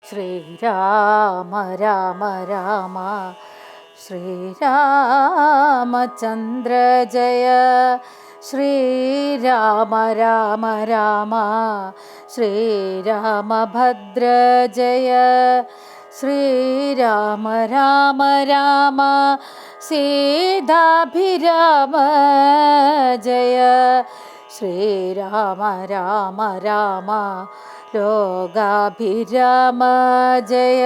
ശ്രീരാമ രാമ രാമ ശ്രീരാമചന്ദ്ര ജയ ശ്രീരാമ രാമ രാമ ശ്രീരാമഭദ്ര ജയ ശ്രീരാമ രാമ രാമ സീതാഭിരാമ ജയ ശ്രീരാമ രാമ രാമ ലോകാഭിരാമ ജയ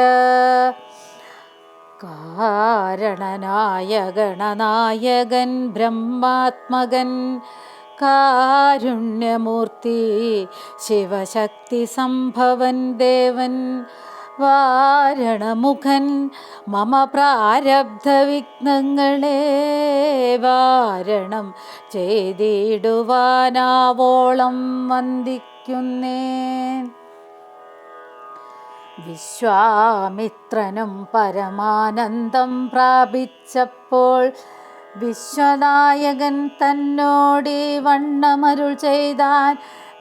കാരണനായ ഗണനായകൻ ബ്രഹ്മാത്മകൻ കാരുണ്യമൂർത്തി ശിവശക്തി സംഭവൻ ദേവൻ വാരണമുഖൻ മമ പ്രാരബ്ധ വിഘ്നങ്ങളെ വാരണം ചെയ്തിടുവാനാവോളം വന്ദിക്കുന്നേൻ. വിശ്വാമിത്രനും പരമാനന്ദം പ്രാപിച്ചപ്പോൾ വിശ്വനായകൻ തന്നോടി വണ്ണമരുൾ ചെയ്താൻ,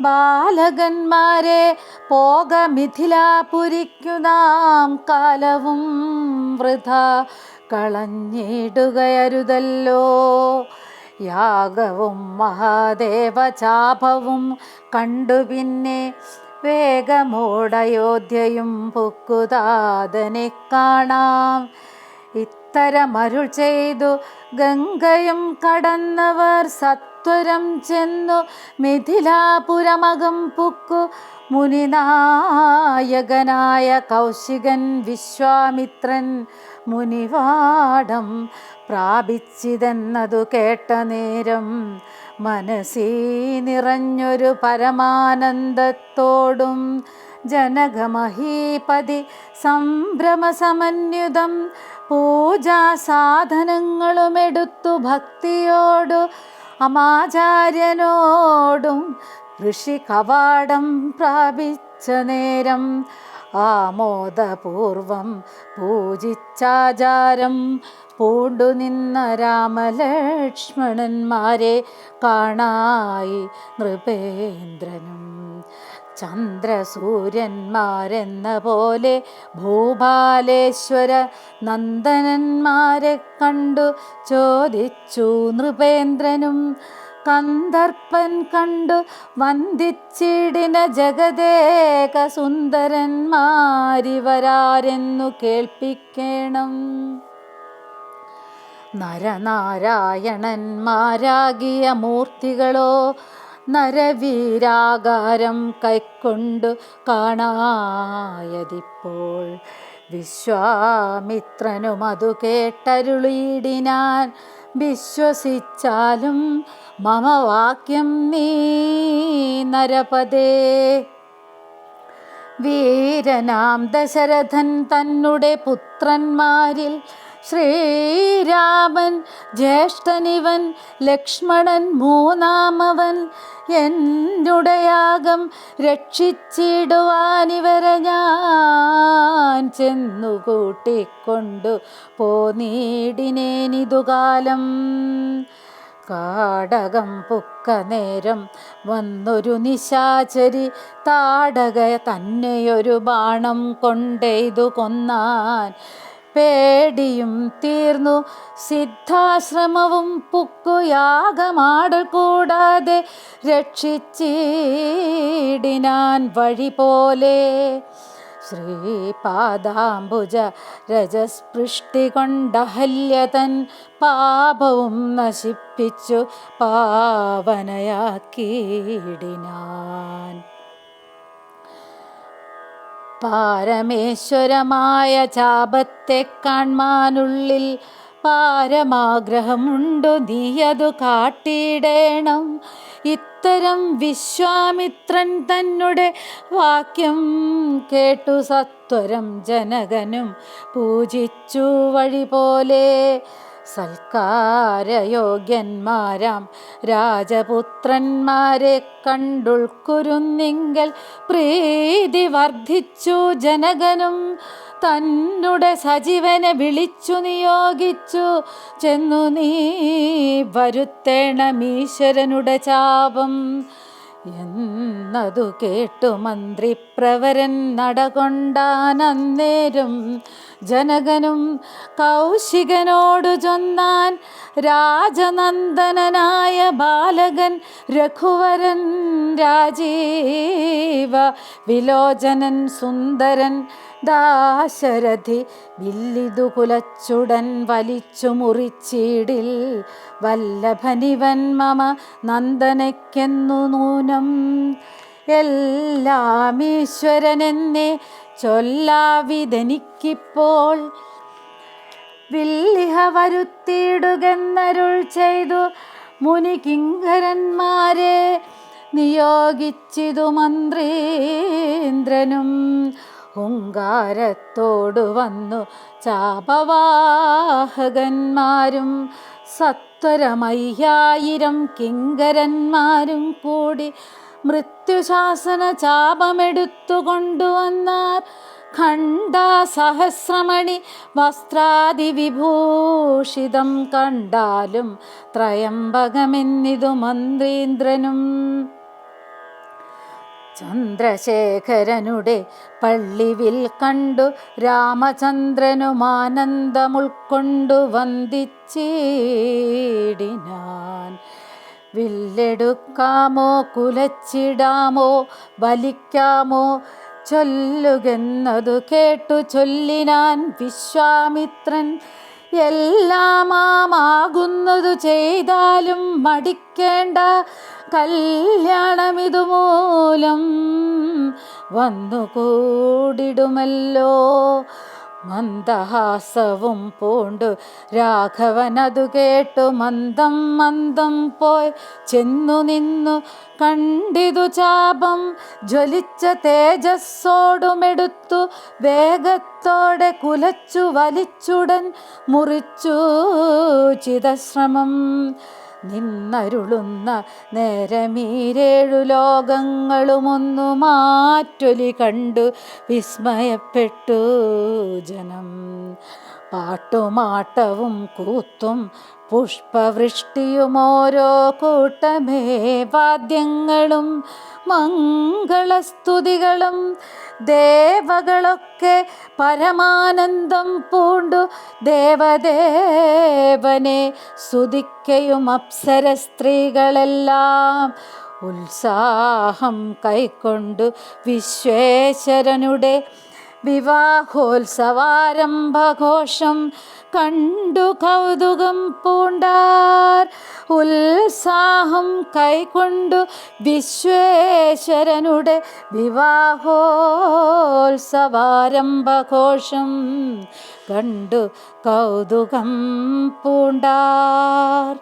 ബാലകന്മാരെ പോക മിഥിലാപുരിക്കു നാം കാലവും വൃഥ കളഞ്ഞിടുകയരുതല്ലോ. യാഗവും മഹാദേവചാപവും കണ്ടു പിന്നെ വേഗമോടയോധ്യയും പുക്കുതാതനെ കാണാം. ഇത്തരമരുൾ ചെയ്തു ഗംഗയും കടന്നവർ സത്വരം ചെന്നു മിഥിലാപുരമകം പുക്കു. മുനിനായകനായ കൗശികൻ വിശ്വാമിത്രൻ മുനിവാടം പ്രാപിച്ചിതെന്നതു കേട്ട നേരം മനസ്സി നിറഞ്ഞൊരു പരമാനന്ദത്തോടും ജനകമഹീപതി സംഭ്രമസമന്വിതം പൂജാസാധനങ്ങളുമെടുത്തു ഭക്തിയോടു അമാചാര്യനോടും ഋഷി കവാടം പ്രാപിച്ച നേരം ആമോദപൂർവം പൂജിച്ചാചാരം പൂണ്ടു നിന്ന രാമലക്ഷ്മണന്മാരെ കാണായി നൃപേന്ദ്രനും. ചന്ദ്രസൂര്യന്മാരെന്ന പോലെ ഭൂപാലേശ്വര നന്ദനന്മാരെ കണ്ടു ചോദിച്ചു നൃപേന്ദ്രനും. കന്ദർപ്പൻ കണ്ടു വന്ദിച്ചിടിന ജഗദേക സുന്ദരന്മാരിവരാരെന്നു കേൾപ്പിക്കണം. നരനാരായണന്മാരാകിയ മൂർത്തികളോ നരവീരാകാരം കൈക്കൊണ്ടു കാണായതിപ്പോൾ. വിശ്വാമിത്രനും അതു കേട്ടരുളിയിടിനാൻ, വിശ്വസിച്ചാലും മമ വാക്യം നീ നരപദേ. വീരനാം ദശരഥൻ തന്നുടെ പുത്രന്മാരിൽ ശ്രീരാമൻ ജ്യേഷ്ഠനിവൻ, ലക്ഷ്മണൻ മൂന്നാമവൻ. എന്നുടെ യാഗം രക്ഷിച്ചിടുവാനിവരെ ഞാൻ ചെന്നു കൂട്ടിക്കൊണ്ടു പോന്നീടിനേനിതുകാലം. കാടകം പുക്ക നേരം വന്നൊരു നിശാചരി താടക തന്നെയൊരു ബാണം കൊണ്ടെയ്തു കൊന്നാൻ. പേടിയും തീർന്നു സിദ്ധാശ്രമവും പുക്കു യാഗമാടൽ കൂടാതെ രക്ഷിച്ചിടിനാൻ വഴി പോലെ. ശ്രീപാദാംബുജ രജസ്പൃഷ്ടി കൊണ്ടഹല്യതൻ പാപവും നശിപ്പിച്ചു പാവനയാക്കിയിടിനാൻ. പാരമേശ്വരമായ ചാപത്തെ കാൺമാനുള്ളിൽ പാരമാഗ്രഹമുണ്ടു, നീയതു കാട്ടിയിടേണം. ഇത്തരം വിശ്വാമിത്രൻ തന്നെ വാക്യം കേട്ടു സത്വരം ജനകനും പൂജിച്ചു വഴി പോലെ. സൽക്കാരയോഗ്യന്മാരാം രാജപുത്രന്മാരെ കണ്ടുൾക്കുരുന്നിങ്കൽ പ്രീതി വർദ്ധിച്ചു ജനകനും. തന്നുടെ സജീവനെ വിളിച്ചു നിയോഗിച്ചു ചെന്നു നീ വരുത്തേണമീശ്വരനുടെ ചാപം. എന്നതു കേട്ടു മന്ത്രിപ്രവരൻ നടകൊണ്ടാനന്നേരം ജനകനും കൗശികനോടു ചൊന്നാൻ, രാജനന്ദനനായ ബാലകൻ രഘുവരൻ രാജീവ വിലോചനൻ സുന്ദരൻ ദാശരഥി വില്ലിതു കുലച്ചുടൻ വലിച്ചു മുറിച്ചീടിൽ, വല്ലഭനിവൻ മമ നന്ദനയ്ക്കെന്നു നൂനം. എല്ലാം ഈശ്വരനെന്നെ ചൊല്ലാവിതെനിക്കിപ്പോൾ, വില്ലിഹ വരുത്തിയിടുകെന്നരുൾ ചെയ്തു മുനി കിങ്കരന്മാരെ നിയോഗിച്ചിതു മന്ത്രീന്ദ്രനും. ഹുങ്കാരത്തോടു വന്നു ചാപവാഹകന്മാരും സത്വരമയ്യായിരം കിങ്കരന്മാരും കൂടി മൃത്യുശാസന ചാപമെടുത്തു കൊണ്ടുവന്നാർ. ഖണ്ഡാസഹസ്രമണി വസ്ത്രാദിവിഭൂഷിതം കണ്ടാലും ത്രയംബകമെന്നിതു മന്ത്രീന്ദ്രനും. ചന്ദ്രശേഖരനുടെ പള്ളിവിൽ കണ്ടു രാമചന്ദ്രനും ആനന്ദമുൾക്കൊണ്ടു വന്ദിച്ചിടിനാൻ. വില്ലെടുക്കാമോ കുലച്ചിടാമോ വലിക്കാമോ ചൊല്ലുകെന്നതു കേട്ടു ചൊല്ലിനാൻ വിശ്വാമിത്രൻ. എല്ലാമാകുന്നതു ചെയ്താലും മടിക്കേണ്ട, കല്യാണമിതു മൂലം വന്നുകൂടിടുമല്ലോ. മന്ദഹാസവും പൂണ്ടു രാഘവനതു കേട്ടു മന്ദം മന്ദം പോയി ചെന്നു നിന്നു കണ്ടിതു ചാപം ജ്വലിച്ച തേജസ്സോടുമെടുത്തു വേഗത്തോടെ കുലച്ചു വലിച്ചുടൻ മുറിച്ചു ചിതശ്രമം. നിന്നരുളുന്ന നേരമീരേഴു ലോകങ്ങളുമൊന്നു മാറ്റൊലി കണ്ടു വിസ്മയപ്പെട്ടു ജനം. പാട്ടുമാട്ടവും കൂത്തും പുഷ്പവൃഷ്ടിയുമോരോ കൂട്ടമേ വാദ്യങ്ങളും മംഗളസ്തുതികളും ദേവകളൊക്കെ പരമാനന്ദം പൂണ്ടു ദേവദേവനെ സ്തുതിക്കയും അപ്സര സ്ത്രീകളെല്ലാം ഉത്സാഹം കൈക്കൊണ്ടു വിശ്വേശ്വരനുടെ വിവാഹോത്സവാരംഭഘോഷം കണ്ടു കൗതുകം പൂണ്ടാർ. ഉത്സാഹം കൈക്കൊണ്ടു വിശ്വേശ്വരനുടെ വിവാഹോത്സവാരംഭഘോഷം കണ്ടു കൗതുകം പൂണ്ടാർ.